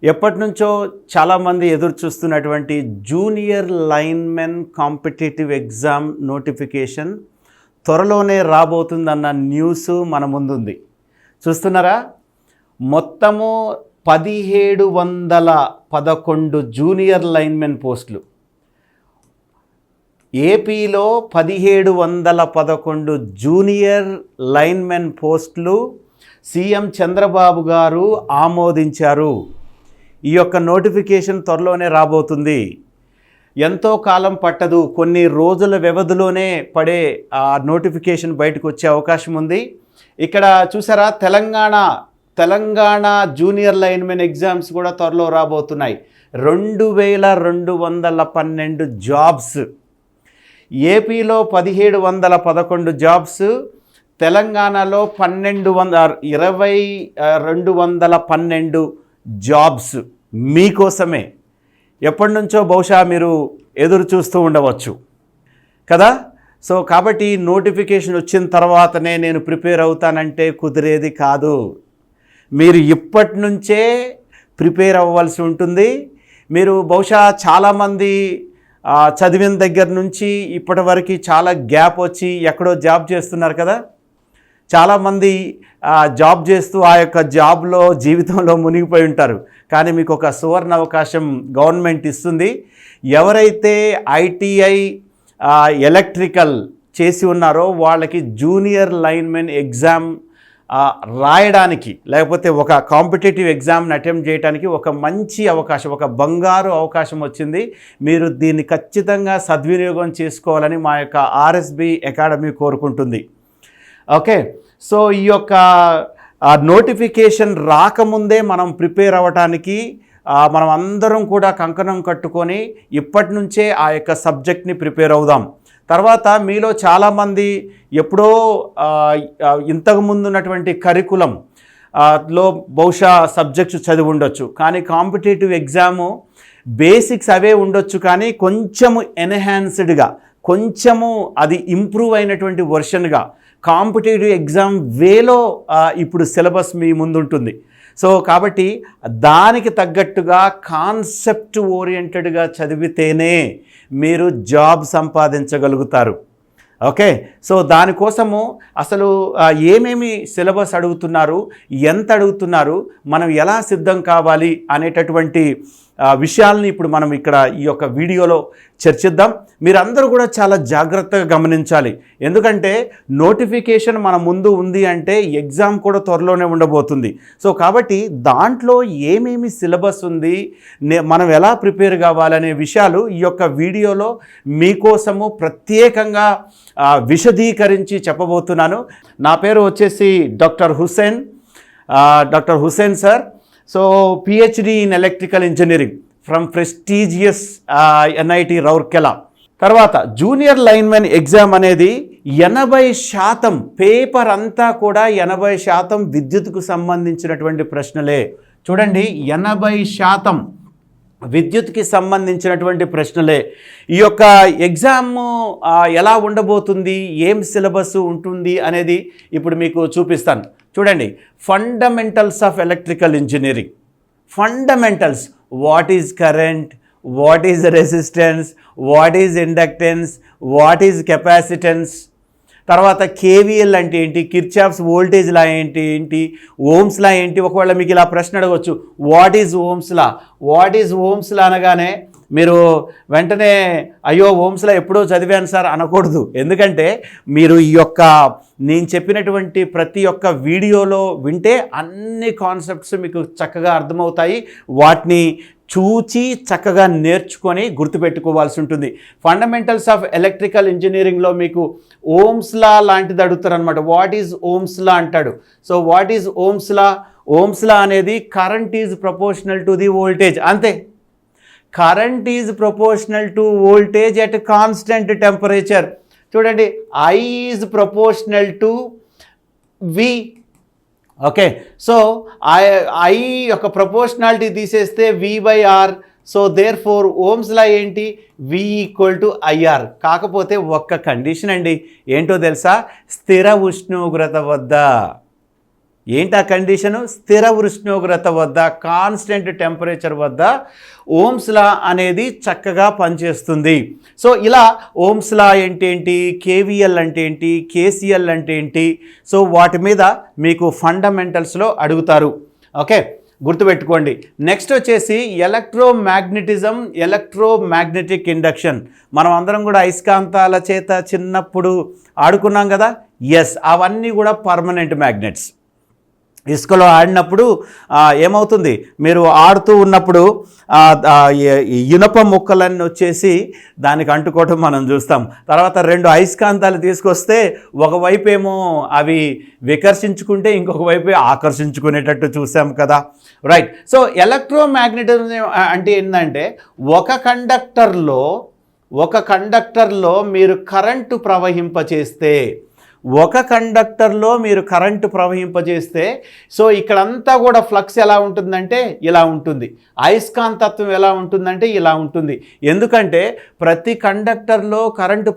ఎప్పటి నుంచో చాలామంది ఎదురు చూస్తున్నటువంటి junior linemen competitive exam notification త్వరలోనే రాబోతుందన్న న్యూస్ మన ముందుంది. చూస్తున్నారా? మొత్తము 1711 జూనియర్ లైన్మెన్ పోస్టులు. ఏపీలో 1711 జూనియర్ లైన్మెన్ పోస్టులు సీఎం చంద్రబాబు గారు ఆమోదించారు. ఈ యొక్క నోటిఫికేషన్ త్వరలోనే రాబోతుంది. ఎంతో కాలం పట్టదు, కొన్ని రోజుల వ్యవధిలోనే పడే ఆ నోటిఫికేషన్ బయటకు వచ్చే అవకాశం ఉంది. ఇక్కడ చూసారా, తెలంగాణ జూనియర్ లైన్మెన్ ఎగ్జామ్స్ కూడా త్వరలో రాబోతున్నాయి. 2212 జాబ్స్. ఏపీలో 1711 జాబ్స్, తెలంగాణలో 2212 జాబ్స్ మీకోసమే. ఎప్పటి నుంచో బహుశా మీరు ఎదురు చూస్తూ ఉండవచ్చు కదా. సో కాబట్టి నోటిఫికేషన్ వచ్చిన తర్వాతనే నేను ప్రిపేర్ అవుతానంటే కుదిరేది కాదు. మీరు ఇప్పటి నుంచే ప్రిపేర్ అవ్వాల్సి ఉంటుంది. మీరు బహుశా చాలామంది చదివిన దగ్గర నుంచి ఇప్పటి వరకు చాలా గ్యాప్ వచ్చి ఎక్కడో జాబ్ చేస్తున్నారు కదా. చాలామంది జాబ్ చేస్తూ ఆ యొక్క జాబ్లో జీవితంలో మునిగిపోయి ఉంటారు. కానీ మీకు ఒక సువర్ణ అవకాశం గవర్నమెంట్ ఇస్తుంది. ఎవరైతే ఐటీఐ ఎలక్ట్రికల్ చేసి ఉన్నారో వాళ్ళకి జూనియర్ లైన్మెన్ ఎగ్జామ్ రాయడానికి, లేకపోతే ఒక కాంపిటేటివ్ ఎగ్జామ్ని అటెంప్ట్ చేయడానికి ఒక మంచి అవకాశం, ఒక బంగారు అవకాశం వచ్చింది. మీరు దీన్ని ఖచ్చితంగా సద్వినియోగం చేసుకోవాలని మా యొక్క ఆర్ఎస్బి అకాడమీ కోరుకుంటుంది. ఓకే, సో ఈ యొక్క నోటిఫికేషన్ రాకముందే మనం ప్రిపేర్ అవ్వటానికి మనం అందరం కూడా కంకణం కట్టుకొని ఇప్పటి నుంచే ఆ యొక్క సబ్జెక్ట్ని ప్రిపేర్ అవుదాం. తర్వాత మీలో చాలామంది ఎప్పుడో ఇంతకుముందు ఉన్నటువంటి కరికులం లో బహుశా సబ్జెక్ట్స్ చదివి ఉండొచ్చు, కానీ కాంపిటేటివ్ ఎగ్జాము బేసిక్స్ అవే ఉండొచ్చు, కానీ కొంచెము ఎన్హాన్స్డ్గా, కొంచెము అది ఇంప్రూవ్ అయినటువంటి వర్షన్గా కాంపిటేటివ్ ఎగ్జామ్ వేలో ఇప్పుడు సిలబస్ మీ ముందుంటుంది. సో కాబట్టి దానికి తగ్గట్టుగా కాన్సెప్ట్ ఓరియంటెడ్గా చదివితేనే మీరు జాబ్ సంపాదించగలుగుతారు. ఓకే, సో దానికోసము అసలు ఏమేమి సిలబస్ అడుగుతున్నారు, ఎంత అడుగుతున్నారు, మనం ఎలా సిద్ధం కావాలి అనేటటువంటి విషయాలని ఇప్పుడు మనం ఇక్కడ ఈ యొక్క వీడియోలో చర్చిద్దాం. మీరందరూ కూడా చాలా జాగ్రత్తగా గమనించాలి. ఎందుకంటే నోటిఫికేషన్ మన ముందు ఉంది అంటే ఎగ్జామ్ కూడా త్వరలోనే ఉండబోతుంది. సో కాబట్టి దాంట్లో ఏమేమి సిలబస్ ఉంది, మనం ఎలా ప్రిపేర్ కావాలనే విషయాలు ఈ యొక్క వీడియోలో మీకోసము ప్రత్యేకంగా విశదీకరించి చెప్పబోతున్నాను. నా పేరు వచ్చేసి doctor Hussain sir. So PhD in electrical engineering from prestigious NIT Rourkela. తర్వాత జూనియర్ లైన్మెన్ ఎగ్జామ్ అనేది 80% పేపర్ అంతా కూడా 80% విద్యుత్కు సంబంధించినటువంటి ప్రశ్నలే. చూడండి, 80% విద్యుత్కి సంబంధించినటువంటి ప్రశ్నలే. ఈ యొక్క ఎగ్జామ్ ఎలా ఉండబోతుంది, ఏం సిలబస్ ఉంటుంది అనేది ఇప్పుడు మీకు చూపిస్తాను. చూడండి, fundamentals of electrical engineering. Fundamentals, what is current, what is resistance, what is inductance, what is capacitance. తర్వాత KVL అంటే ఏంటి, కిర్చాఫ్స్ వోల్టేజ్ లా ఏంటి, ఓమ్స్ లా ఏంటి. ఒకవేళ మీకు ఇలా ప్రశ్న అడగవచ్చు, వాట్ ఈజ్ ఓమ్స్ లా అనగానే మీరు వెంటనే అయ్యో ఓమ్స్ లా ఎప్పుడో చదివాను సార్ అనకూడదు. ఎందుకంటే మీరు ఈ యొక్క నేను చెప్పినటువంటి ప్రతి ఒక్క వీడియోలో వింటే అన్ని కాన్సెప్ట్స్ మీకు చక్కగా అర్థమవుతాయి. వాటిని చూచి చక్కగా నేర్చుకొని గుర్తుపెట్టుకోవాల్సి ఉంటుంది. ఫండమెంటల్స్ ఆఫ్ ఎలక్ట్రికల్ ఇంజనీరింగ్లో మీకు ఓమ్స్ లా లాంటిది అడుగుతారు అనమాట. వాట్ ఈజ్ ఓమ్స్ లా అంటాడు. So what is Ohm's law? Ohm's law అనేది current is proportional to the voltage, అంతే. Current is proportional to voltage at constant temperature. చూడండి, I is proportional to V. Okay, so I యొక్క proportionality తీసేస్తే V/R. So therefore Ohm's law ఏంటి, V = IR. కాకపోతే ఒక్క condition అండి, ఏంటో తెలుసా? స్థిర ఉష్ణోగ్రత వద్ద. ఏంటి ఆ కండిషను? స్థిర ఉష్ణోగ్రత వద్ద, కాన్స్టెంట్ టెంపరేచర్ వద్ద ఓమ్స్ లా అనేది చక్కగా పనిచేస్తుంది. సో ఇలా ఓమ్స్ లా ఏంటి, కేవీఎల్ అంటే ఏంటి, కేసీఎల్ అంటే ఏంటి, సో వాటి మీద మీకు ఫండమెంటల్స్లో అడుగుతారు. ఓకే, గుర్తుపెట్టుకోండి. నెక్స్ట్ వచ్చేసి ఎలక్ట్రోమాగ్నెటిజం, ఎలక్ట్రోమాగ్నెటిక్ ఇండక్షన్. మనం అందరం కూడా అయస్కాంతాల చేత చిన్నప్పుడు ఆడుకున్నాం కదా. ఎస్, అవన్నీ కూడా పర్మనెంట్ మ్యాగ్నెట్స్. ఇసుకలో ఆడినప్పుడు ఏమవుతుంది, మీరు ఆడుతూ ఉన్నప్పుడు ఇనుప ముక్కలన్నీ వచ్చేసి దానికి అంటుకోవటం మనం చూస్తాం. తర్వాత 2 అయస్కాంతాలు తీసుకొస్తే ఒకవైపు ఏమో అవి వికర్షించుకుంటే ఇంకొక వైపు ఆకర్షించుకునేటట్టు చూసాం కదా. రైట్. సో ఎలక్ట్రోమాగ్నెటిజం అంటే ఏంటంటే ఒక కండక్టర్లో మీరు కరెంటు ప్రవహింపజేస్తే సో ఇక్కడంతా కూడా ఫ్లక్స్ ఎలా ఉంటుందంటే ఇలా ఉంటుంది, అయస్కాంతత్వం ఎలా ఉంటుందంటే ఇలా ఉంటుంది. ఎందుకంటే ప్రతి కండక్టర్లో కరెంటు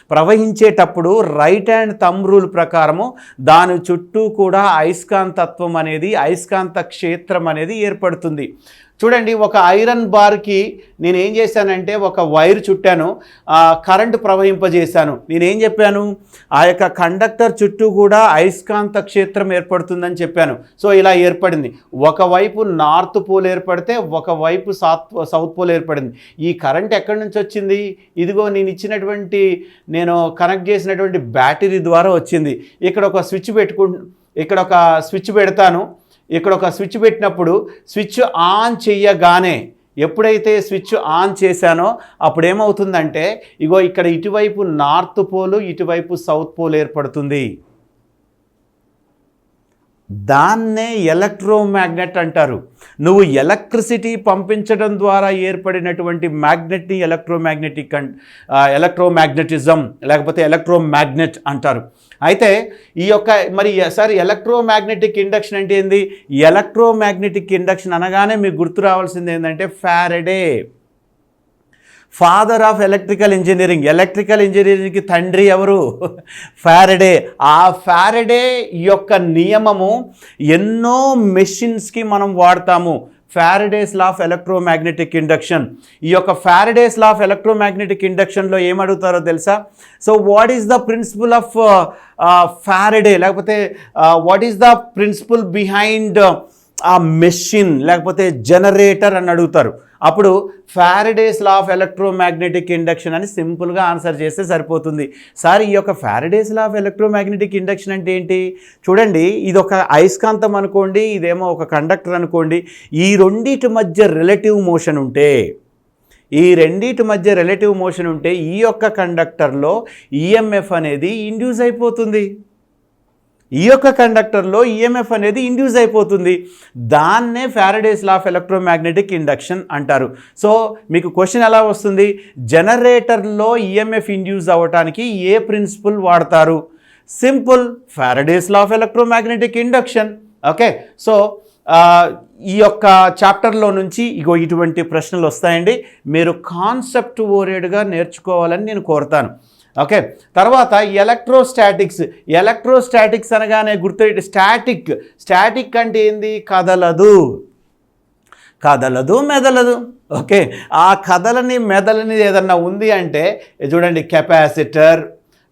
ప్రవహించేటప్పుడు రైట్ హ్యాండ్ థంబ్ రూల్ ప్రకారము దాని చుట్టూ కూడా అయస్కాంతత్వం అనేది, అయస్కాంత క్షేత్రం అనేది ఏర్పడుతుంది. చూడండి, ఒక ఐరన్ బార్కి నేను ఏం చేశానంటే ఒక వైర్ చుట్టాను, కరెంటు ప్రవహింపజేశాను. నేనేం చెప్పాను, ఆ యొక్క కండక్టర్ చుట్టూ కూడా అయస్కాంత క్షేత్రం ఏర్పడుతుందని చెప్పాను. సో ఇలా ఏర్పడింది. ఒకవైపు నార్త్ పోల్ ఏర్పడితే ఒకవైపు సౌత్ పోల్ ఏర్పడింది. ఈ కరెంట్ ఎక్కడి నుంచి వచ్చింది? ఇదిగో నేను కనెక్ట్ చేసినటువంటి బ్యాటరీ ద్వారా వచ్చింది. ఇక్కడ ఒక స్విచ్ పెడతాను. ఇక్కడ ఒక స్విచ్ పెట్టినప్పుడు స్విచ్ ఆన్ చేయగానే, ఎప్పుడైతే స్విచ్ ఆన్ చేశానో అప్పుడు ఏమవుతుందంటే ఇగో ఇక్కడ ఇటువైపు నార్త్ పోలు, ఇటువైపు సౌత్ పోల్ ఏర్పడుతుంది. దాన్నే ఎలక్ట్రోమాగ్నెట్ అంటారు. నువ్వు ఎలక్ట్రిసిటీ పంపించడం ద్వారా ఏర్పడినటువంటి మ్యాగ్నెట్ని ఎలక్ట్రోమాగ్నెటిజం లేకపోతే ఎలక్ట్రోమాగ్నెట్ అంటారు. అయితే ఎలక్ట్రోమాగ్నెటిక్ ఇండక్షన్ అంటే ఏంది? ఎలక్ట్రోమాగ్నెటిక్ ఇండక్షన్ అనగానే మీకు గుర్తు రావాల్సింది ఏంటంటే ఫారడే, ఫాదర్ ఆఫ్ ఎలక్ట్రికల్ ఇంజనీరింగ్కి తండ్రి ఎవరు? ఫారడే. ఆ ఫారడే యొక్క నియమము ఎన్నో మెషిన్స్కి మనం వాడతాము. Faraday's law of electromagnetic induction. ఈ యొక్క ఫారడేస్ లా ఆఫ్ ఎలక్ట్రోమాగ్నెటిక్ ఇండక్షన్లో ఏమడుగుతారో తెలుసా? So what is the principle of Faraday, లేకపోతే what is the principle behind ఆ మెషిన్ లేకపోతే జనరేటర్ అని అడుగుతారు. అప్పుడు Faraday's law of electromagnetic induction అని సింపుల్గా ఆన్సర్ చేస్తే సరిపోతుంది. సార్, ఈ యొక్క Faraday's law of electromagnetic induction అంటే ఏంటి? చూడండి, ఇది ఒక అయస్కాంతం అనుకోండి, ఇదేమో ఒక కండక్టర్ అనుకోండి. ఈ రెండింటి మధ్య రిలేటివ్ మోషన్ ఉంటే ఈ యొక్క కండక్టర్లో ఈఎంఎఫ్ అనేది ఇండ్యూస్ అయిపోతుంది. దాన్నే Faraday's law of electromagnetic induction అంటారు. సో మీకు క్వశ్చన్ ఎలా వస్తుంది? జనరేటర్లో ఈఎంఎఫ్ ఇండ్యూస్ అవ్వటానికి ఏ ప్రిన్సిపల్ వాడతారు? Simple, Faraday's law of electromagnetic induction. Okay, so ఈ యొక్క చాప్టర్లో నుంచి ఇటువంటి ప్రశ్నలు వస్తాయండి. మీరు కాన్సెప్ట్ ఓరియంటెడ్గా నేర్చుకోవాలని నేను కోరుతాను. ఓకే, తర్వాత ఎలక్ట్రోస్టాటిక్స్ అనగానే గుర్తు, స్టాటిక్ అంటే ఏంది? కదలదు మెదలదు. ఓకే, ఆ కదలని మెదలని ఏదన్నా ఉంది అంటే చూడండి, కెపాసిటర్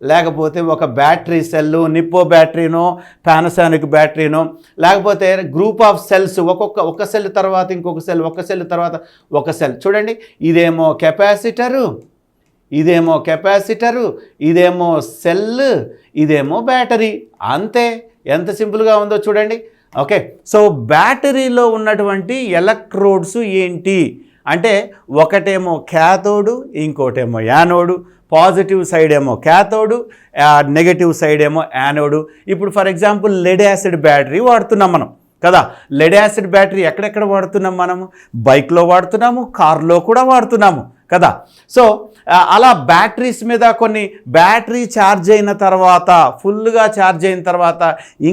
లేకపోతే ఒక బ్యాటరీ సెల్, నిప్పో బ్యాటరీనో పానాసోనిక్ బ్యాటరీనో, లేకపోతే గ్రూప్ ఆఫ్ సెల్స్, ఒక సెల్ తర్వాత ఇంకొక సెల్, ఒక సెల్ తర్వాత ఒక సెల్. చూడండి, ఇదేమో కెపాసిటరు, ఇదేమో సెల్, ఇదేమో బ్యాటరీ. అంతే, ఎంత సింపుల్గా ఉందో చూడండి. ఓకే, సో బ్యాటరీలో ఉన్నటువంటి ఎలక్ట్రోడ్స్ ఏంటి అంటే ఒకటేమో క్యాథోడు, ఇంకోటేమో యానోడు. పాజిటివ్ సైడ్ ఏమో క్యాథోడు, నెగటివ్ సైడ్ ఏమో యానోడు. ఇప్పుడు for example lead acid battery వాడుతున్నాం మనం కదా. లెడ్ యాసిడ్ బ్యాటరీ ఎక్కడెక్కడ వాడుతున్నాం మనము? బైక్లో వాడుతున్నాము, కార్లో కూడా వాడుతున్నాము కదా. సో అలా బ్యాటరీస్ మీద కొన్ని బ్యాటరీ ఛార్జ్ అయిన తర్వాత, ఫుల్గా ఛార్జ్ అయిన తర్వాత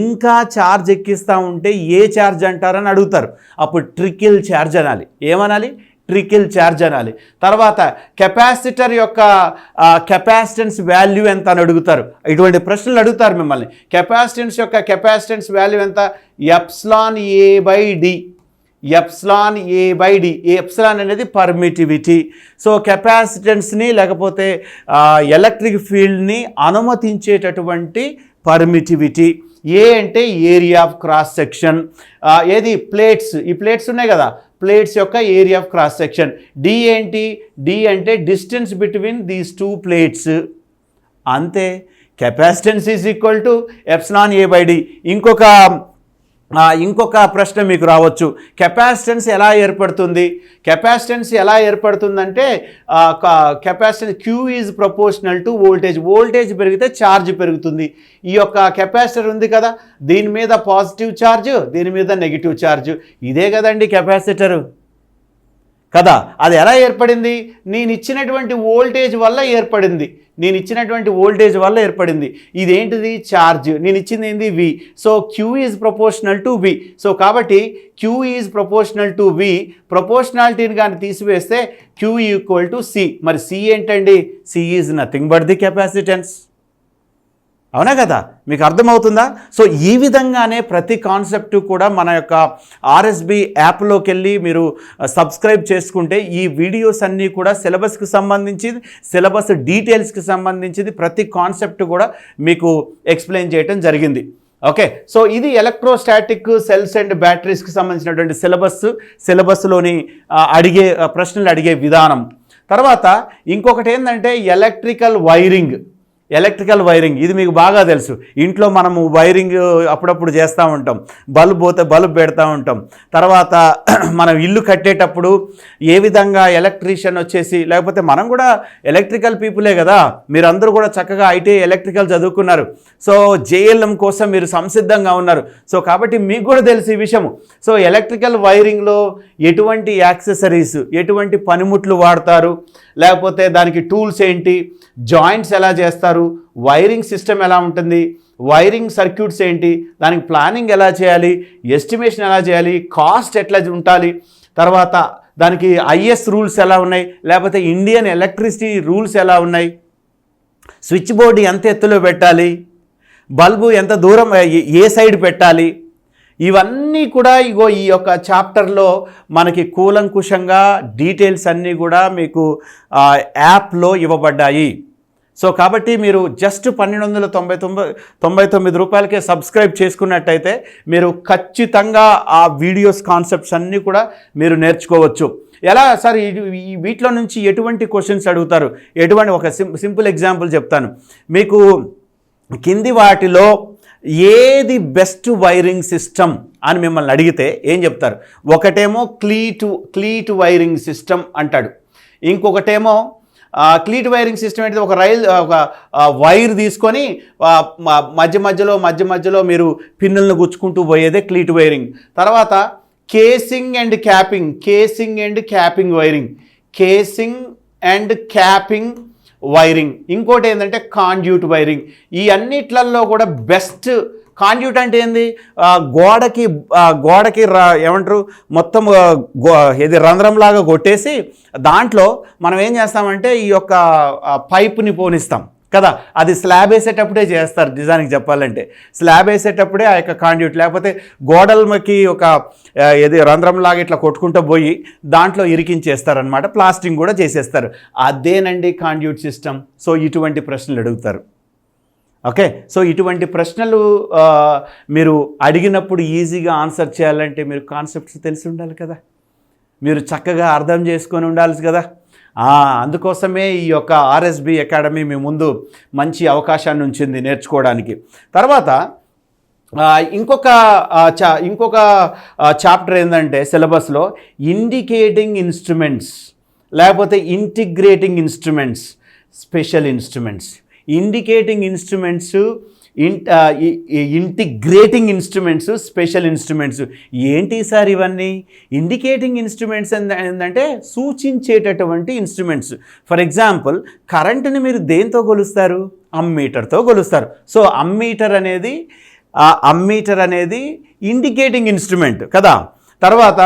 ఇంకా ఛార్జ్ ఎక్కిస్తూ ఉంటే ఏ ఛార్జ్ అంటారని అడుగుతారు. అప్పుడు ట్రికిల్ ఛార్జ్ అనాలి. ఏమనాలి? ఎలక్ట్రికల్ ఛార్జ్ అనాలి. తర్వాత కెపాసిటర్ యొక్క కెపాసిటెన్స్ వాల్యూ ఎంత అని అడుగుతారు. ఇటువంటి ప్రశ్నలు అడుగుతారు మిమ్మల్ని. కెపాసిటెన్స్ వాల్యూ ఎంత? Epsilon A by D. Epsilon A by D. Epsilon అనేది పర్మిటివిటీ. సో కెపాసిటెన్స్ని లేకపోతే ఎలక్ట్రిక్ ఫీల్డ్ని అనుమతించేటటువంటి పర్మిటివిటీ. ఏ అంటే ఏరియా ఆఫ్ క్రాస్ సెక్షన్. ఏది? ప్లేట్స్. ఈ ప్లేట్స్ ఉన్నాయి కదా, ప్లేట్స్ యొక్క area of cross section. D ఏంటి? డి అంటే distance between these two plates. అంతే. Capacitance is equal to epsilon A by D. ఇంకొక ప్రశ్న మీకు రావచ్చు. కెపాసిటెన్స్ ఎలా ఏర్పడుతుంది? కెపాసిటెన్స్ ఎలా ఏర్పడుతుందంటే capacitance Q is proportional to voltage. Voltage పెరిగితే ఛార్జ్ పెరుగుతుంది. ఈ యొక్క కెపాసిటర్ ఉంది కదా, దీని మీద పాజిటివ్ ఛార్జ్, దీని మీద నెగిటివ్ ఛార్జ్. ఇదే కదండి కెపాసిటరు కదా. అది ఎలా ఏర్పడింది? నేను ఇచ్చినటువంటి వోల్టేజ్ వల్ల ఏర్పడింది. ఇదేంటిది? ఛార్జ్. నేను ఇచ్చింది ఏంది? V. So Q is proportional to V. So కాబట్టి Q is proportional to V. ప్రపోర్షనాలిటీని కానీ తీసివేస్తే క్యూ ఈక్వల్ టు సి. మరి సి ఏంటండి? C is nothing but the capacitance. అవునా కదా? మీకు అర్థమవుతుందా? సో ఈ విధంగానే ప్రతి కాన్సెప్ట్ కూడా మన యొక్క ఆర్ఎస్బి యాప్లోకి వెళ్ళి మీరు సబ్స్క్రైబ్ చేసుకుంటే ఈ వీడియోస్ అన్నీ కూడా సిలబస్కి సంబంధించింది, సిలబస్ డీటెయిల్స్కి సంబంధించింది ప్రతి కాన్సెప్ట్ కూడా మీకు ఎక్స్ప్లెయిన్ చేయడం జరిగింది. ఓకే. సో ఇది ఎలక్ట్రోస్టాటిక్ సెల్స్ అండ్ బ్యాటరీస్కి సంబంధించినటువంటి సిలబస్లోని ప్రశ్నలు అడిగే విధానం. తర్వాత ఇంకొకటి ఏంటంటే ఎలక్ట్రికల్ వైరింగ్. ఇది మీకు బాగా తెలుసు. ఇంట్లో మనము వైరింగ్ అప్పుడప్పుడు చేస్తూ ఉంటాం. బల్బ్ పోతే బల్బ్ పెడతా ఉంటాం. తర్వాత మనం ఇల్లు కట్టేటప్పుడు ఏ విధంగా ఎలక్ట్రీషియన్ వచ్చేసి, లేకపోతే మనం కూడా ఎలక్ట్రికల్ పీపులే కదా, మీరందరూ కూడా చక్కగా ఐటీ ఎలక్ట్రికల్ చదువుకున్నారు. సో జేఎల్ఎం కోసం మీరు సంసిద్ధంగా ఉన్నారు. సో కాబట్టి మీకు కూడా తెలుసు ఈ విషయము. సో ఎలక్ట్రికల్ వైరింగ్లో ఎటువంటి యాక్సెసరీస్, ఎటువంటి పనిముట్లు వాడతారు, లేకపోతే దానికి టూల్స్ ఏంటి, జాయింట్స్ ఎలా చేస్తారు, వైరింగ్ సిస్టమ్ ఎలా ఉంటుంది, వైరింగ్ సర్క్యూట్స్ ఏంటి, దానికి ప్లానింగ్ ఎలా చేయాలి, ఎస్టిమేషన్ ఎలా చేయాలి, కాస్ట్ ఎట్లా ఉండాలి, తర్వాత దానికి ఐఎస్ రూల్స్ ఎలా ఉన్నాయి, లేకపోతే ఇండియన్ ఎలక్ట్రిసిటీ రూల్స్ ఎలా ఉన్నాయి, స్విచ్ బోర్డు ఎంత ఎత్తులో పెట్టాలి, బల్బు ఎంత దూరం ఏ సైడ్ పెట్టాలి, ఇవన్నీ కూడా ఈ యొక్క చాప్టర్లో మనకి కూలంకుషంగా డీటెయిల్స్ అన్నీ కూడా మీకు యాప్లో ఇవ్వబడ్డాయి. సో కాబట్టి మీరు జస్ట్ 1299 రూపాయలకే సబ్స్క్రైబ్ చేసుకున్నట్టయితే మీరు ఖచ్చితంగా ఆ వీడియోస్ కాన్సెప్ట్స్ అన్నీ కూడా మీరు నేర్చుకోవచ్చు. ఎలా సార్ వీటిలో నుంచి ఎటువంటి క్వశ్చన్స్ అడుగుతారు, ఒక సింపుల్ ఎగ్జాంపుల్ చెప్తాను మీకు. కింది వాటిలో ఏది బెస్ట్ వైరింగ్ సిస్టమ్ అని మిమ్మల్ని అడిగితే ఏం చెప్తారు? ఒకటేమో క్లీట్ వైరింగ్ సిస్టమ్ అంటాడు. ఇంకొకటేమో క్లీట్ వైరింగ్ సిస్టమ్ అంటే ఒక వైర్ తీసుకొని మధ్యలో మీరు పిన్నులను గుచ్చుకుంటూ పోయేదే క్లీట్ వైరింగ్. తర్వాత కేసింగ్ అండ్ క్యాపింగ్ వైరింగ్. ఇంకోటి ఏంటంటే కాండ్యూట్ వైరింగ్. ఈ అన్నిట్లలో కూడా బెస్ట్ కాండ్యూట్ అంటే ఏంది? గోడకి ఏమంటారు, మొత్తం ఇది రంధ్రంలాగా కొట్టేసి దాంట్లో మనం ఏం చేస్తామంటే ఈ యొక్క పైపుని పోనిస్తాం కదా. అది స్లాబ్ వేసేటప్పుడే చేస్తారు. నిజానికి చెప్పాలంటే స్లాబ్ వేసేటప్పుడే ఆ యొక్క కాండ్యూట్, లేకపోతే గోడలకి ఒక రంధ్రంలాగా ఇట్లా కొట్టుకుంటూ పోయి దాంట్లో ఇరికించేస్తారనమాట. ప్లాస్టింగ్ కూడా చేసేస్తారు. అదేనండి కాండ్యూట్ సిస్టమ్. సో ఇటువంటి ప్రశ్నలు అడుగుతారు. ఓకే. సో ఇటువంటి ప్రశ్నలు మీరు అడిగినప్పుడు ఈజీగా ఆన్సర్ చేయాలంటే మీరు కాన్సెప్ట్స్ తెలిసి ఉండాలి కదా, మీరు చక్కగా అర్థం చేసుకొని ఉండాలి కదా. అందుకోసమే ఈ యొక్క ఆర్ఎస్బి అకాడమీ మీ ముందు మంచి అవకాశాన్ని ఉంచింది నేర్చుకోవడానికి. తర్వాత ఇంకొక చాప్టర్ ఏంటంటే సిలబస్లో ఇండికేటింగ్ ఇన్స్ట్రుమెంట్స్, లేకపోతే integrating instruments, special instruments. Indicating instruments, integrating instruments, special instruments. ఏంటి సార్ ఇవన్నీ? ఇండికేటింగ్ ఇన్స్ట్రుమెంట్స్ ఏంటంటే సూచించేటటువంటి ఇన్స్ట్రుమెంట్స్. ఫర్ ఎగ్జాంపుల్ కరెంటుని మీరు దేంతో కొలుస్తారు? అమ్మీటర్తో కొలుస్తారు. సో అమ్మీటర్ అనేది ఇండికేటింగ్ ఇన్స్ట్రుమెంట్ కదా. తర్వాత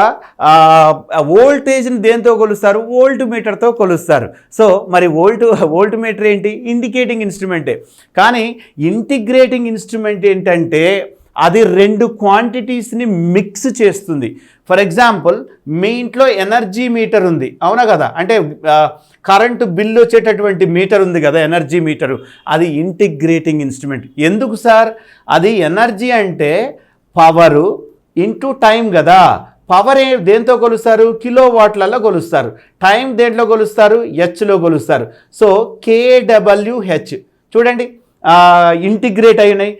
వోల్టేజ్ని దేంతో కొలుస్తారు? వోల్ట్ మీటర్తో కొలుస్తారు. సో మరి వోల్ట్ మీటర్ ఏంటి? ఇండికేటింగ్ ఇన్స్ట్రుమెంటే. కానీ ఇంటిగ్రేటింగ్ ఇన్స్ట్రుమెంట్ ఏంటంటే అది రెండు క్వాంటిటీస్ని మిక్స్ చేస్తుంది. ఫర్ ఎగ్జాంపుల్, మీ ఇంట్లో ఎనర్జీ మీటర్ ఉంది, అవునా కదా? అంటే కరెంటు బిల్లు వచ్చేటటువంటి మీటర్ ఉంది కదా, ఎనర్జీ మీటరు. అది ఇంటిగ్రేటింగ్ ఇన్స్ట్రుమెంట్. ఎందుకు సార్? అది ఎనర్జీ అంటే పవరు ఇంటూ టైం కదా. పవర్ దేంతో కొలుస్తారు? కిలో వాట్లలో కొలుస్తారు. టైం దేంట్లో కొలుస్తారు? హెచ్లో కొలుస్తారు. సో KWH చూడండి, ఇంటిగ్రేట్ అయినాయి.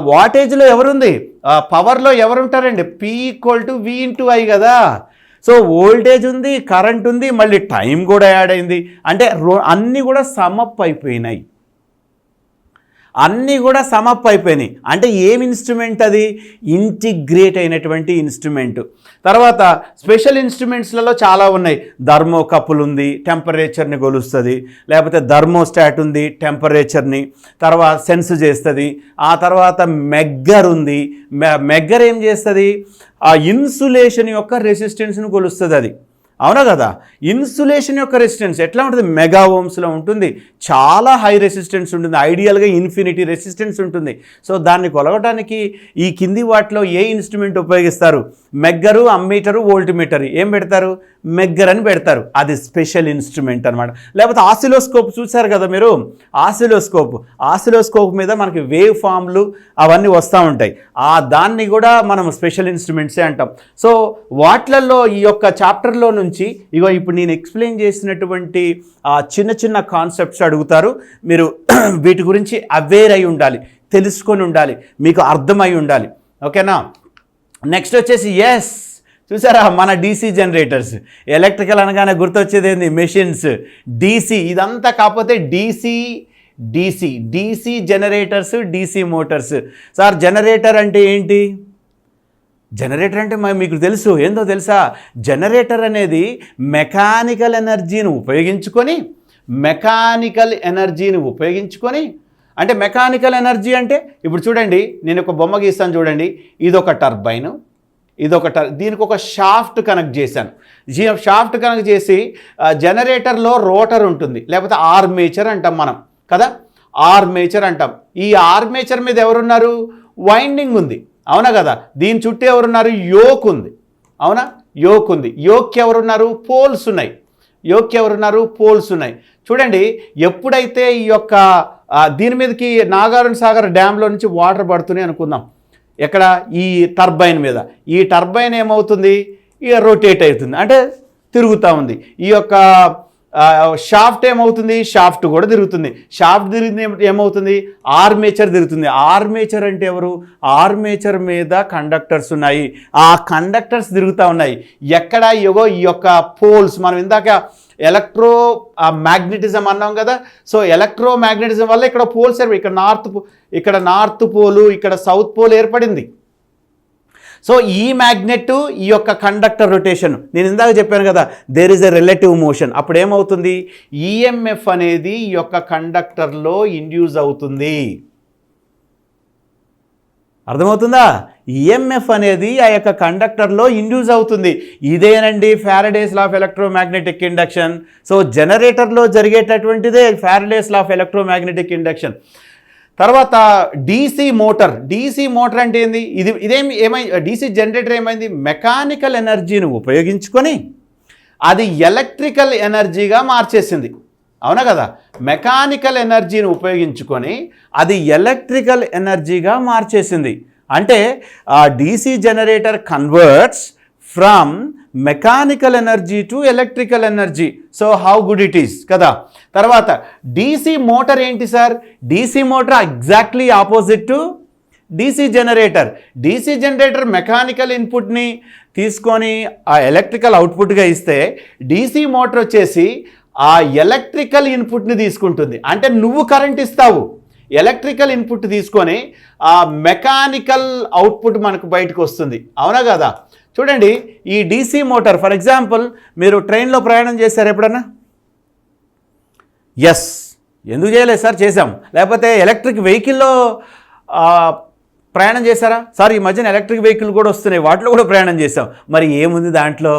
వాటేజ్లో ఎవరుంది? పవర్లో ఎవరుంటారండి? P=V/I కదా. సో వోల్టేజ్ ఉంది, కరెంట్ ఉంది, మళ్ళీ టైం కూడా యాడ్ అయింది. అంటే అన్నీ కూడా సమప్ అయిపోయినాయి. అంటే ఏం ఇన్స్ట్రుమెంట్ అది? ఇంటిగ్రేట్ అయినటువంటి ఇన్స్ట్రుమెంట్. తర్వాత స్పెషల్ ఇన్స్ట్రుమెంట్స్లలో చాలా ఉన్నాయి. థర్మోకపుల్ ఉంది, టెంపరేచర్ని కొలుస్తుంది. లేకపోతే థర్మోస్టాట్ ఉంది, టెంపరేచర్ని తర్వాత సెన్స్ చేస్తుంది. ఆ తర్వాత మెగ్గర్ ఉంది. మెగ్గర్ ఏం చేస్తుంది? ఆ ఇన్సులేషన్ యొక్క రెసిస్టెన్స్ని కొలుస్తుంది అది, అవునా కదా? ఇన్సులేషన్ యొక్క రెసిస్టెన్స్ ఎట్లా ఉంటుంది? మెగా ఓమ్స్లో ఉంటుంది. చాలా హై రెసిస్టెన్స్ ఉంటుంది, ఐడియల్గా ఇన్ఫినిటీ రెసిస్టెన్స్ ఉంటుంది. సో దాన్ని కొలవడానికి ఈ కింది వాటిలో ఏ ఇన్స్ట్రుమెంట్ ఉపయోగిస్తారు? మెగ్గరు, అమ్మీటరు, వోల్ట్ మీటర్. ఏం పెడతారు? మెగ్గర్ అని పెడతారు. అది స్పెషల్ ఇన్స్ట్రుమెంట్ అనమాట. లేకపోతే ఆసిలోస్కోప్ చూశారు కదా మీరు, ఆసిలోస్కోప్ మీద మనకి వేవ్ ఫామ్లు అవన్నీ వస్తూ ఉంటాయి. దాన్ని కూడా మనం స్పెషల్ ఇన్స్ట్రుమెంట్సే అంటాం. సో వాటిలలో ఈ యొక్క చాప్టర్లో నుంచి ఇప్పుడు నేను ఎక్స్ప్లెయిన్ చేసినటువంటి చిన్న చిన్న కాన్సెప్ట్స్ అడుగుతారు. మీరు వీటి గురించి అవేర్ అయి ఉండాలి, తెలుసుకొని ఉండాలి, మీకు అర్థమై ఉండాలి. ఓకేనా? నెక్స్ట్ వచ్చేసి చూసారా మన డీసీ జనరేటర్స్. ఎలక్ట్రికల్ అనగానే గుర్తొచ్చేది ఏంది? మెషిన్స్. డీసీ ఇదంతా కాకపోతే DC generators, DC Motors. Sir generator అంటే ఏంటి? జనరేటర్ అంటే మీకు ఏందో తెలుసా? జనరేటర్ అనేది మెకానికల్ ఎనర్జీని ఉపయోగించుకొని అంటే మెకానికల్ ఎనర్జీ అంటే ఇప్పుడు చూడండి, నేను ఒక బొమ్మ గీస్తాను చూడండి. ఇదొక టర్బైన్, దీనికి ఒక షాఫ్ట్ కనెక్ట్ చేశాను. షాఫ్ట్ కనెక్ట్ చేసి జనరేటర్లో రోటర్ ఉంటుంది, లేకపోతే ఆర్మేచర్ అంటాం మనం కదా, ఆర్మేచర్ అంటాం. ఈ ఆర్మేచర్ మీద ఎవరున్నారు? వైండింగ్ ఉంది, అవునా కదా? దీని చుట్టూ ఎవరున్నారు? యోక్ ఉంది, అవునా? యోక్ ఎవరున్నారు? పోల్స్ ఉన్నాయి. చూడండి, ఎప్పుడైతే ఈ యొక్క దీని మీదకి నాగార్జున సాగర్ డ్యాంలో నుంచి వాటర్ పడుతున్నాయి అనుకుందాం. ఎక్కడ? ఈ టర్బైన్ మీద. ఈ టర్బైన్ ఏమవుతుంది? ఇక రొటేట్ అవుతుంది, అంటే తిరుగుతూ ఉంది. ఈ యొక్క షాఫ్ట్ ఏమవుతుంది? షాఫ్ట్ కూడా తిరుగుతుంది. షాఫ్ట్ తిరిగింది ఏమవుతుంది? ఆర్మేచర్ తిరుగుతుంది. ఆర్మేచర్ అంటే ఎవరు? ఆర్మేచర్ మీద కండక్టర్స్ ఉన్నాయి. ఆ కండక్టర్స్ తిరుగుతూ ఉన్నాయి. ఎక్కడ? ఈ యొక్క పోల్స్. మనం ఇందాక ఎలక్ట్రో మ్యాగ్నెటిజం అన్నాం కదా. సో ఎలక్ట్రో మ్యాగ్నెటిజం వల్ల ఇక్కడ పోల్స్ ఇక్కడ నార్త్ పోలు, ఇక్కడ సౌత్ పోల్ ఏర్పడింది. సో ఈ మ్యాగ్నెట్, ఈ యొక్క కండక్టర్ రొటేషన్, నేను ఇందాక చెప్పాను కదా, there is a relative motion. అప్పుడు ఏమవుతుంది? ఈఎంఎఫ్ అనేది ఈ యొక్క కండక్టర్లో ఇండ్యూస్ అవుతుంది. అర్థమవుతుందా? ఈఎంఎఫ్ అనేది ఆ యొక్క కండక్టర్లో ఇండ్యూస్ అవుతుంది. ఇదేనండి Faraday's law of electromagnetic induction. So జనరేటర్లో జరిగేటటువంటిదే Faraday's law of electromagnetic induction. తర్వాత డీసీ మోటార్ అంటే ఏంది? డీసీ జనరేటర్ ఏమైంది? మెకానికల్ ఎనర్జీని ఉపయోగించుకొని అది ఎలక్ట్రికల్ ఎనర్జీగా మార్చేసింది, అవునా కదా? మెకానికల్ ఎనర్జీని ఉపయోగించుకొని అది ఎలక్ట్రికల్ ఎనర్జీగా మార్చేసింది. అంటే DC generator converts from mechanical energy to electrical energy. So how good it is కదా. తర్వాత డీసీ మోటార్ ఏంటి సార్? DC motor exactly opposite to DC generator mechanical ఇన్పుట్ని తీసుకొని ఆ ఎలక్ట్రికల్ అవుట్పుట్గా ఇస్తే, డీసీ మోటార్ వచ్చేసి ఆ ఎలక్ట్రికల్ ఇన్పుట్ని తీసుకుంటుంది. అంటే నువ్వు కరెంట్ ఇస్తావు, ఎలక్ట్రికల్ ఇన్పుట్ తీసుకొని ఆ మెకానికల్ అవుట్పుట్ మనకు బయటకు వస్తుంది, అవునా కదా? చూడండి, ఈ డీసీ మోటార్ ఫర్ ఎగ్జాంపుల్ మీరు ట్రైన్లో ప్రయాణం చేశారు ఎప్పుడన్నా? ఎందుకు చేయలేదు సార్? చేసాం. లేకపోతే ఎలక్ట్రిక్ వెహికల్లో ప్రయాణం చేశారా సార్? ఈ మధ్యన ఎలక్ట్రిక్ వెహికల్ కూడా వస్తున్నాయి, వాటిలో కూడా ప్రయాణం చేసాం. మరి ఏముంది దాంట్లో?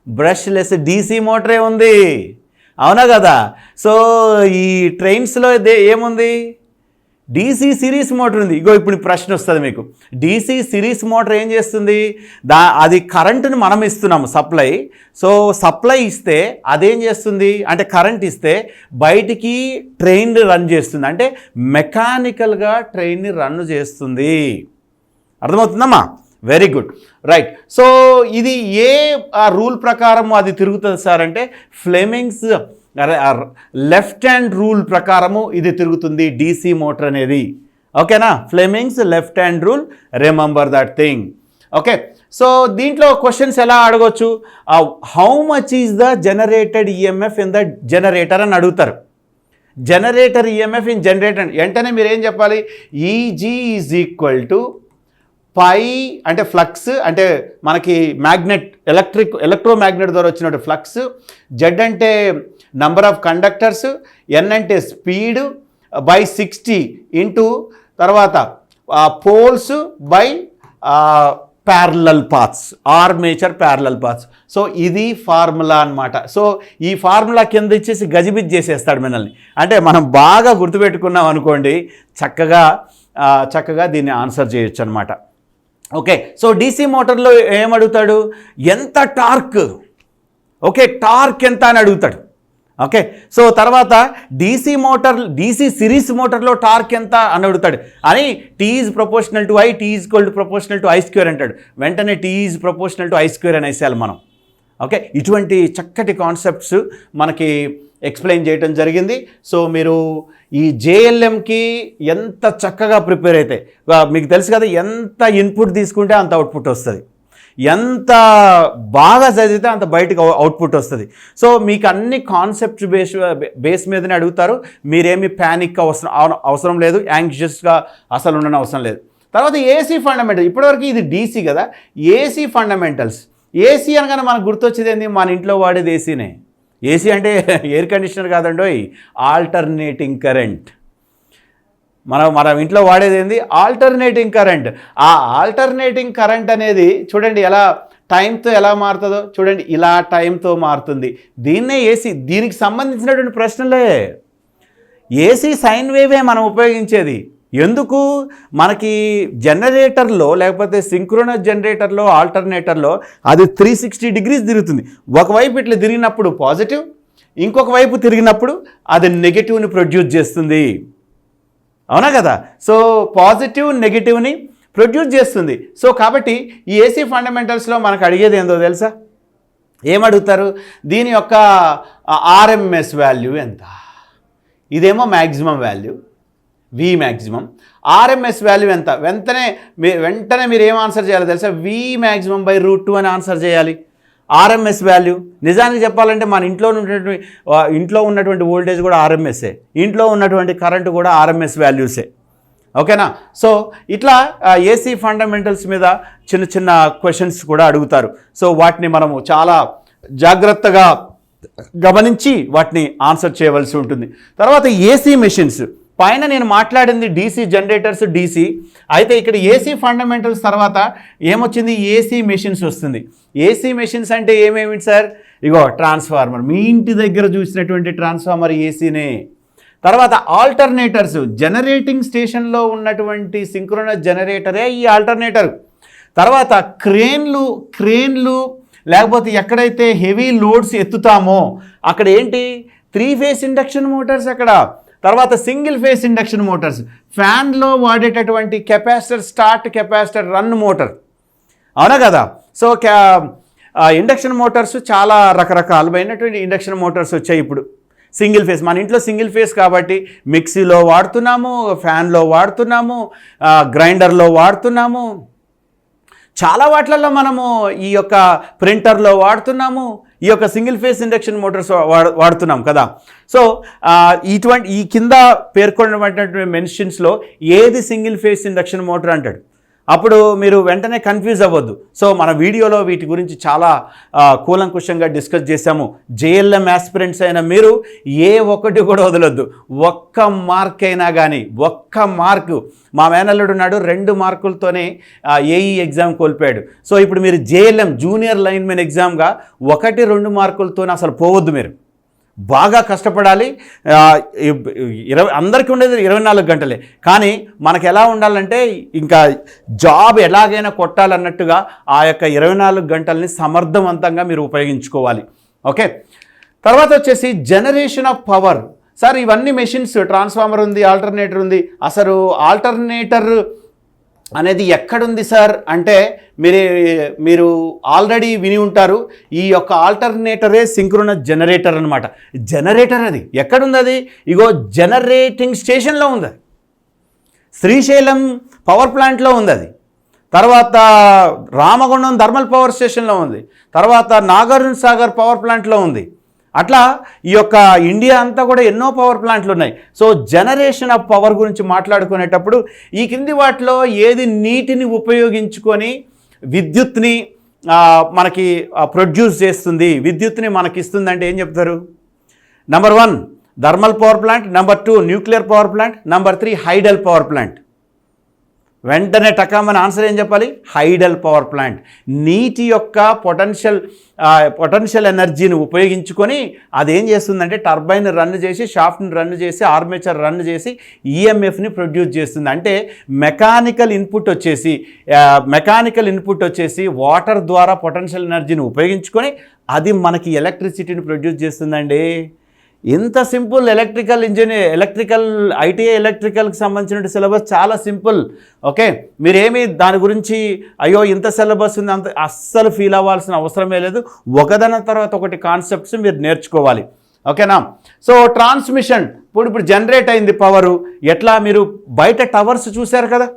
బ్రష్లెస్ డీసీ మోటరే ఉంది, అవునా కదా? సో ఈ ట్రైన్స్లో ఏముంది? డీసీ సిరీస్ మోటార్ ఉంది. ఇగో ఇప్పుడు ప్రశ్న వస్తుంది మీకు. డీసీ సిరీస్ మోటార్ ఏం చేస్తుంది? అది కరెంటుని మనం ఇస్తున్నాము సప్లై. సో సప్లై ఇస్తే అదేం చేస్తుంది అంటే కరెంట్ ఇస్తే బయటికి ట్రైన్ రన్ చేస్తుంది, అంటే మెకానికల్గా ట్రైన్ని రన్ చేస్తుంది. అర్థమవుతుందమ్మా? Very good, right. సో ఇది ఏ రూల్ ప్రకారం అది తిరుగుతుంది సార్ అంటే ఫ్లెమింగ్స్ లెఫ్ట్ హ్యాండ్ రూల్ ప్రకారము ఇది తిరుగుతుంది డీసీ మోటార్ అనేది. ఓకేనా? Fleming's left hand rule, remember that thing. Okay, so దీంట్లో క్వశ్చన్స్ ఎలా అడగొచ్చు? How much is the generated EMF in the generator అని అడుగుతారు. జనరేటర్ ఈఎంఎఫ్ ఇన్ జనరేటర్ వెంటనే మీరు ఏం చెప్పాలి? EG is equal to phi అంటే ఫ్లక్స్, అంటే మనకి మ్యాగ్నెట్ ఎలక్ట్రోమ్యాగ్నెట్ ద్వారా వచ్చినట్టు ఫ్లక్స్, జెడ్ అంటే నంబర్ ఆఫ్ కండక్టర్స్, ఎన్ అంటే స్పీడ్ బై 60 ఇంటూ తర్వాత poles by parallel paths, armature parallel paths. So ఇది ఫార్ములా అన్నమాట. సో ఈ ఫార్ములా కింద ఇచ్చేసి గజిబిజ్ చేసేస్తాడు మనల్ని. అంటే మనం బాగా గుర్తుపెట్టుకున్నాం అనుకోండి, చక్కగా దీన్ని ఆన్సర్ చేయొచ్చు అనమాట. ఓకే, సో డీసీ మోటార్లో ఏమడుగుతాడు? ఎంత టార్క్, ఓకే టార్క్ ఎంత అని అడుగుతాడు. ఓకే, సో తర్వాత డీసీ సిరీస్ మోటార్లో టార్క్ ఎంత అని అడుగుతాడు. అని T is proportional to I, T is equal to proportional to I square అంటాడు. వెంటనే T is proportional to I square అని వేసేయాలి మనం. ఓకే, ఇటువంటి చక్కటి కాన్సెప్ట్స్ మనకి ఎక్స్ప్లెయిన్ చేయడం జరిగింది. సో మీరు ఈ జేఎల్ఎంకి ఎంత చక్కగా ప్రిపేర్ అయితే, మీకు తెలుసు కదా, ఎంత ఇన్పుట్ తీసుకుంటే అంత అవుట్పుట్ వస్తుంది, ఎంత బాగా చదివితే అంత బయటకు అవుట్పుట్ వస్తుంది. సో మీకు అన్ని కాన్సెప్ట్ బేస్ మీదనే అడుగుతారు. మీరేమి ప్యానిక్ అవసరం లేదు, యాంగ్షియస్గా అసలు ఉండని అవసరం లేదు. తర్వాత ఏసీ ఫండమెంటల్, ఇప్పటివరకు ఇది డీసీ కదా, ఏసీ ఫండమెంటల్స్. ఏసీ అనగానే మనకు గుర్తొచ్చేది ఏంది? మన ఇంట్లో వాడేది ఏసీనే. ఏసీ అంటే ఎయిర్ కండిషనర్ కాదండోయ్, ఆల్టర్నేటింగ్ కరెంట్. మన ఇంట్లో వాడేది ఏంది? Alternating current. ఆ ఆల్టర్నేటింగ్ కరెంట్ అనేది చూడండి ఎలా టైంతో ఎలా మారుతుందో చూడండి, ఇలా టైంతో మారుతుంది. దీన్నే ఏసీ. దీనికి సంబంధించినటువంటి ప్రశ్నలే. ఏసీ సైన్ వేవే మనం ఉపయోగించేది. ఎందుకు? మనకి జనరేటర్లో లేకపోతే సింక్రోనస్ జనరేటర్లో ఆల్టర్నేటర్లో అది 360 degrees తిరుగుతుంది. ఒకవైపు ఇట్లా తిరిగినప్పుడు పాజిటివ్, ఇంకొక వైపు తిరిగినప్పుడు అది నెగిటివ్ని ప్రొడ్యూస్ చేస్తుంది, అవునా కదా? సో పాజిటివ్ నెగిటివ్ని ప్రొడ్యూస్ చేస్తుంది. సో కాబట్టి ఈ ఏసీ ఫండమెంటల్స్లో మనకు అడిగేది ఏందో తెలుసా? ఏమడుగుతారు? దీని యొక్క ఆర్ఎంఎస్ వాల్యూ ఎంత? ఇదేమో మ్యాక్సిమం వాల్యూ, వి మ్యాక్సిమం. ఆర్ఎంఎస్ వాల్యూ ఎంత? వెంటనే మీరు ఏం ఆన్సర్ చేయాలో తెలుసా? వి మ్యాక్సిమం బై √2 అని ఆన్సర్ చేయాలి. ఆర్ఎంఎస్ వాల్యూ నిజానికి చెప్పాలంటే మన ఇంట్లో ఉన్నటువంటి వోల్టేజ్ కూడా ఆర్ఎంఎస్ఏ, ఇంట్లో ఉన్నటువంటి కరెంటు కూడా ఆర్ఎంఎస్ వాల్యూసే. ఓకేనా? సో ఇట్లా ఏసీ ఫండమెంటల్స్ మీద చిన్న చిన్న క్వశ్చన్స్ కూడా అడుగుతారు. సో వాటిని మనము చాలా జాగ్రత్తగా గమనించి వాటిని ఆన్సర్ చేయవలసి ఉంటుంది. తర్వాత ఏసీ మెషిన్స్ పైన నేను మాట్లాడింది డీసీ జనరేటర్స్, డీసీ. అయితే ఇక్కడ ఏసీ ఫండమెంటల్స్ తర్వాత ఏమొచ్చింది? ఏసీ మెషిన్స్ వస్తుంది. ఏసీ మెషిన్స్ అంటే ఏమేమిటి సార్? ఇగో ట్రాన్స్ఫార్మర్, మీ ఇంటి దగ్గర చూసినటువంటి ట్రాన్స్ఫార్మర్ ఏసీనే. తర్వాత ఆల్టర్నేటర్స్, జనరేటింగ్ స్టేషన్లో ఉన్నటువంటి సింక్రోనస్ జనరేటరే ఈ ఆల్టర్నేటర్. తర్వాత క్రేన్లు లేకపోతే ఎక్కడైతే హెవీ లోడ్స్ ఎత్తుతామో అక్కడ ఏంటి? 3 phase ఇండక్షన్ మోటార్స్ అక్కడ. తర్వాత సింగిల్ ఫేస్ ఇండక్షన్ మోటార్స్, ఫ్యాన్లో వాడేటటువంటి capacitor, start capacitor, run motor, అవునా కదా? సో ఇండక్షన్ మోటార్స్ చాలా రకరకాలమైనటువంటి ఇండక్షన్ మోటార్స్ వచ్చాయి ఇప్పుడు. సింగిల్ ఫేస్, మన ఇంట్లో సింగిల్ ఫేస్ కాబట్టి మిక్సీలో వాడుతున్నాము, ఫ్యాన్లో వాడుతున్నాము, గ్రైండర్లో వాడుతున్నాము, చాలా వాటిలలో మనము ఈ యొక్క ప్రింటర్లో వాడుతున్నాము, ఈ యొక్క సింగిల్ ఫేస్ ఇండక్షన్ మోటార్స్ వాడుతున్నాం కదా. సో ఈ కింద పేర్కొన్నటువంటి మెన్షన్స్లో ఏది సింగిల్ ఫేస్ ఇండక్షన్ మోటార్ అంటాడు? అప్పుడు మీరు వెంటనే కన్ఫ్యూజ్ అవ్వద్దు. సో మన వీడియోలో వీటి గురించి చాలా కూలంకుషంగా డిస్కస్ చేశాము. జేఎల్ఎం ఆస్పిరెంట్స్ అయిన మీరు ఏ ఒక్కటి కూడా వదలొద్దు. ఒక్క మార్క్ అయినా కానీ, ఒక్క మార్కు, మా మేనల్లుడు ఉన్నాడు 2 మార్కులతోనే ఏఈ ఎగ్జామ్ కోల్పోయాడు. సో ఇప్పుడు మీరు జేఎల్ఎం జూనియర్ లైన్మెన్ ఎగ్జామ్గా 1-2 మార్కులతోనే అసలు పోవద్దు. మీరు బాగా కష్టపడాలి. అందరికీ ఉండేది 24 గంటలే, కానీ మనకు ఎలా ఉండాలంటే ఇంకా జాబ్ ఎలాగైనా కొట్టాలన్నట్టుగా ఆ యొక్క 24 గంటల్ని సమర్థవంతంగా మీరు ఉపయోగించుకోవాలి. ఓకే, తర్వాత వచ్చేసి జనరేషన్ ఆఫ్ పవర్. సార్ ఇవన్నీ మెషిన్స్, ట్రాన్స్ఫార్మర్ ఉంది, ఆల్టర్నేటర్ ఉంది, అసలు ఆల్టర్నేటర్ అనేది ఎక్కడుంది సార్ అంటే మీరు ఆల్రెడీ విని ఉంటారు. ఈ యొక్క ఆల్టర్నేటరే సింక్రోనస్ జనరేటర్ అనమాట. జనరేటర్ అది ఎక్కడుంది? అది ఇగో జనరేటింగ్ స్టేషన్లో ఉంది. అది శ్రీశైలం పవర్ ప్లాంట్లో ఉంది. అది తర్వాత రామగుండం థర్మల్ పవర్ స్టేషన్లో ఉంది. తర్వాత నాగార్జున సాగర్ పవర్ ప్లాంట్లో ఉంది. అట్లా ఈ యొక్క ఇండియా అంతా కూడా ఎన్నో పవర్ ప్లాంట్లు ఉన్నాయి. సో జనరేషన్ ఆఫ్ పవర్ గురించి మాట్లాడుకునేటప్పుడు ఈ కింది వాటిలో ఏది నీటిని ఉపయోగించుకొని విద్యుత్ని మనకి ప్రొడ్యూస్ చేస్తుంది, విద్యుత్ని మనకి ఇస్తుంది అంటే ఏం చెప్తారు? Number 1 thermal power plant, number 2 nuclear power plant, number 3 hydel power plant. వెంటనే టకామని ఆన్సర్ ఏం చెప్పాలి? Hydel power plant. నీటి యొక్క పొటెన్షియల్ ఎనర్జీని ఉపయోగించుకొని అదేం చేస్తుందంటే టర్బైన్ రన్ చేసి, షాఫ్ట్ని రన్ చేసి, ఆర్మేచర్ రన్ చేసి ఈఎంఎఫ్ని ప్రొడ్యూస్ చేస్తుంది. అంటే మెకానికల్ ఇన్పుట్ వచ్చేసి వాటర్ ద్వారా పొటెన్షియల్ ఎనర్జీని ఉపయోగించుకొని అది మనకి ఎలక్ట్రిసిటీని ప్రొడ్యూస్ చేస్తుందండి. ఇంత సింపుల్. ఎలక్ట్రికల్ ఐటీఐ ఎలక్ట్రికల్కి సంబంధించిన సిలబస్ చాలా సింపుల్. ఓకే, మీరేమి దాని గురించి అయ్యో ఇంత సిలబస్ ఉంది అంత అస్సలు ఫీల్ అవ్వాల్సిన అవసరమే లేదు. ఒకదాని తర్వాత ఒకటి కాన్సెప్ట్స్ మీరు నేర్చుకోవాలి. ఓకేనా? సో ట్రాన్స్మిషన్, ఇప్పుడు జనరేట్ అయింది పవరు. ఎట్లా? మీరు బయట టవర్స్ చూశారు కదా,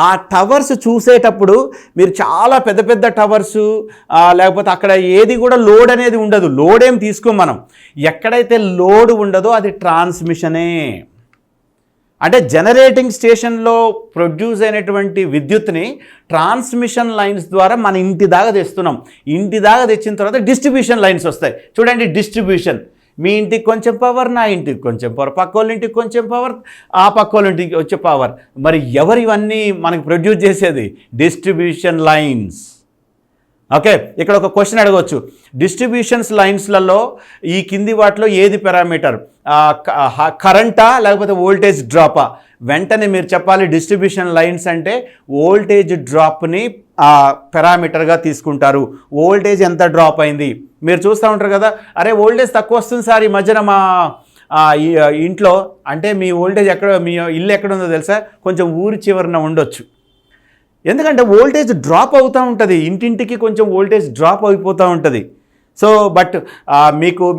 ఆ టవర్స్ చూసేటప్పుడు మీరు చాలా పెద్ద పెద్ద టవర్స్ లేకపోతే అక్కడ ఏది కూడా లోడ్ అనేది ఉండదు. లోడ్ ఏం తీసుకోం మనం. ఎక్కడైతే లోడ్ ఉండదో అది ట్రాన్స్మిషనే. అంటే జనరేటింగ్ స్టేషన్లో ప్రొడ్యూస్ అయినటువంటి విద్యుత్ని ట్రాన్స్మిషన్ లైన్స్ ద్వారా మన ఇంటి దాకా తెస్తున్నాం. ఇంటి దాకా తెచ్చిన తర్వాత డిస్ట్రిబ్యూషన్ లైన్స్ వస్తాయి. చూడండి, డిస్ట్రిబ్యూషన్. మీ ఇంటికి కొంచెం పవర్, నా ఇంటికి కొంచెం పవర్, పక్క వాళ్ళ ఇంటికి కొంచెం పవర్, ఆ పక్క వాళ్ళ ఇంటికి వచ్చే పవర్. మరి ఎవరు ఇవన్నీ మనకి ప్రొడ్యూస్ చేసేది? Distribution lines. ఓకే, ఇక్కడ ఒక క్వశ్చన్ అడగవచ్చు. డిస్ట్రిబ్యూషన్స్ లైన్స్లలో ఈ కింది వాటిలో ఏది పారామీటర్? కరెంటా లేకపోతే వోల్టేజ్ డ్రాపా? వెంటనే మీరు చెప్పాలి. డిస్ట్రిబ్యూషన్ లైన్స్ అంటే వోల్టేజ్ డ్రాప్ని పారామీటర్గా తీసుకుంటారు. వోల్టేజ్ ఎంత డ్రాప్ అయింది మీరు చూస్తూ ఉంటారు కదా. అరే వోల్టేజ్ తక్కువ వస్తుంది సార్ ఈ మధ్యన మా ఇంట్లో అంటే మీ వోల్టేజ్ మీ ఇల్లు ఎక్కడ ఉందో తెలుసా? కొంచెం ఊరి చివరన ఉండొచ్చు. ఎందుకంటే వోల్టేజ్ డ్రాప్ అవుతూ ఉంటుంది. ఇంటింటికి కొంచెం వోల్టేజ్ డ్రాప్ అయిపోతూ ఉంటుంది. సో బట్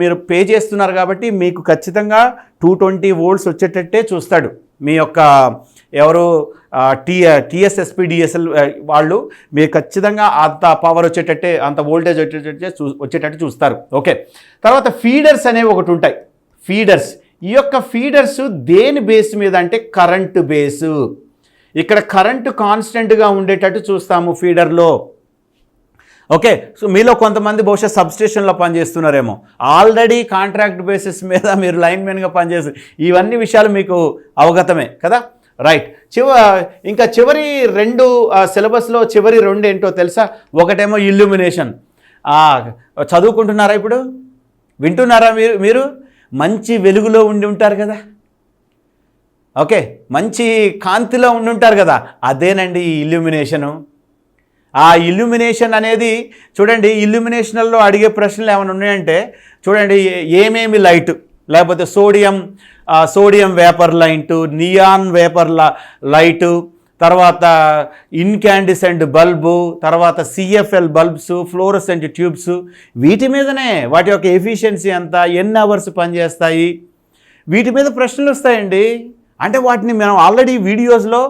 మీరు పే చేస్తున్నారు కాబట్టి మీకు ఖచ్చితంగా 220 volts వచ్చేటట్టే చూస్తాడు మీ యొక్క ఎవరు టీఎస్ఎస్పీడిఎస్ఎల్ వాళ్ళు. మీరు ఖచ్చితంగా అంత పవర్ వచ్చేటట్టే, అంత వోల్టేజ్ వచ్చేటట్టు చూస్తారు. ఓకే, తర్వాత ఫీడర్స్ అనేవి ఒకటి ఉంటాయి. ఫీడర్స్, ఈ యొక్క ఫీడర్స్ దేని బేస్ మీద అంటే కరెంటు బేసు. ఇక్కడ కరెంటు కాన్స్టెంట్గా ఉండేటట్టు చూస్తాము ఫీడర్లో. ఓకే, సో మీలో కొంతమంది బహుశా సబ్స్టేషన్లో పనిచేస్తున్నారేమో. ఆల్రెడీ కాంట్రాక్ట్ బేసిస్ మీద మీరు లైన్మెన్గా పనిచేస్తారు. ఇవన్నీ విషయాలు మీకు అవగతమే కదా. రైట్, ఇంకా చివరి 2 సిలబస్లో చివరి 2 ఏంటో తెలుసా? ఒకటేమో ఇల్యూమినేషన్. చదువుకుంటున్నారా? ఇప్పుడు వింటున్నారా? మీరు మంచి వెలుగులో ఉండి ఉంటారు కదా. ఓకే, మంచి కాంతిలో ఉండి ఉంటారు కదా. అదేనండి ఈ ఇల్యూమినేషను. ఆ ఇల్యూమినేషన్ అనేది చూడండి, ఇల్యూమినేషన్లో అడిగే ప్రశ్నలు ఏమైనా ఉన్నాయంటే చూడండి, ఏమేమి లైట్, లేకపోతే sodium vapour light, neon vapour light, తర్వాత ఇన్కాండిసెంట్ బల్బు, తర్వాత సిఎఫ్ఎల్ బల్బ్స్, ఫ్లోరసెంట్ ట్యూబ్స్, వీటి మీదనే వాటి యొక్క ఎఫిషియన్సీ ఎంత, ఎన్ని అవర్స్ పనిచేస్తాయి, వీటి మీద ప్రశ్నలు వస్తాయండి. అంటే వాటిని మనం ఆల్రెడీ వీడియోస్లో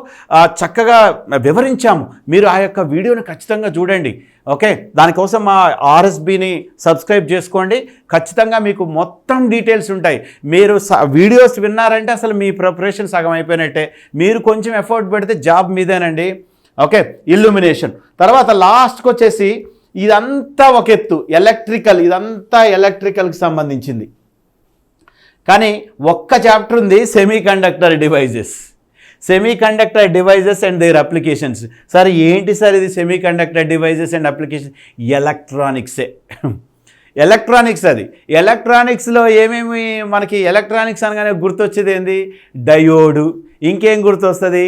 చక్కగా వివరించాము. మీరు ఆ యొక్క వీడియోని ఖచ్చితంగా చూడండి. ఓకే, దానికోసం మా ఆర్ఎస్బిని సబ్స్క్రైబ్ చేసుకోండి. ఖచ్చితంగా మీకు మొత్తం డీటెయిల్స్ ఉంటాయి. మీరు వీడియోస్ విన్నారంటే అసలు మీ ప్రిపరేషన్ సగం అయిపోయినట్టే. మీరు కొంచెం ఎఫర్ట్ పెడితే జాబ్ మీదేనండి. ఓకే, ఇల్యూమినేషన్ తర్వాత లాస్ట్కి వచ్చేసి ఇదంతా ఒక ఎత్తు, ఎలక్ట్రికల్, ఇదంతా ఎలక్ట్రికల్కి సంబంధించింది. కానీ ఒక్క చాప్టర్ ఉంది, semiconductor devices. Semiconductor devices and their applications. Sir ఏంటి సార్ ఇది semiconductor devices and applications? ఎలక్ట్రానిక్సే. ఎలక్ట్రానిక్స్ అది. ఎలక్ట్రానిక్స్లో ఏమేమి మనకి ఎలక్ట్రానిక్స్ అనగానే గుర్తొచ్చేది ఏంది? డయోడు. ఇంకేం గుర్తొస్తుంది?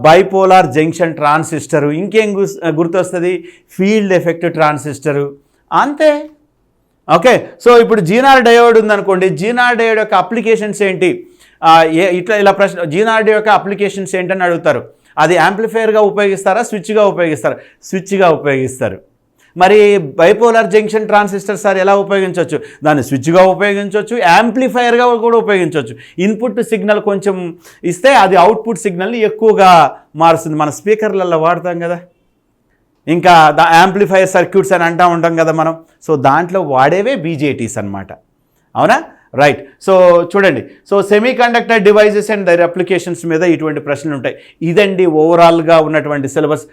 Bipolar junction transistor. ఇంకేం గుర్తొస్తుంది? Field effect transistor. అంతే. ఓకే, సో ఇప్పుడు జీనార్ డయోడ్ ఉందనుకోండి. జీనార్ డయోడ్ యొక్క అప్లికేషన్స్ ఏంటి? ఇలా ప్రశ్న, జీనార్ డయోడ్ యొక్క అప్లికేషన్స్ ఏంటని అడుగుతారు. అది యాంప్లిఫైయర్గా ఉపయోగిస్తారా, స్విచ్గా ఉపయోగిస్తారా? స్విచ్గా ఉపయోగిస్తారు. మరి బైపోలార్ జంక్షన్ ట్రాన్సిస్టర్ సార్ ఎలా ఉపయోగించవచ్చు? దాన్ని స్విచ్గా ఉపయోగించవచ్చు, యాంప్లిఫైయర్గా కూడా ఉపయోగించవచ్చు. ఇన్పుట్ సిగ్నల్ కొంచెం ఇస్తే అది అవుట్పుట్ సిగ్నల్ని ఎక్కువగా మారుస్తుంది. మన స్పీకర్లలో వాడతాం కదా, ఇంకా యాంప్లిఫైయర్ సర్క్యూట్స్ అని అంటూ ఉంటాం కదా మనం. సో దాంట్లో వాడేవే బీజేటీస్ అన్నమాట. అవునా? రైట్. సో చూడండి, so semi conductor devices and their applications మీద ఇటువంటి ప్రశ్నలు ఉంటాయి. ఇదండి ఓవరాల్గా ఉన్నటువంటి సిలబస్.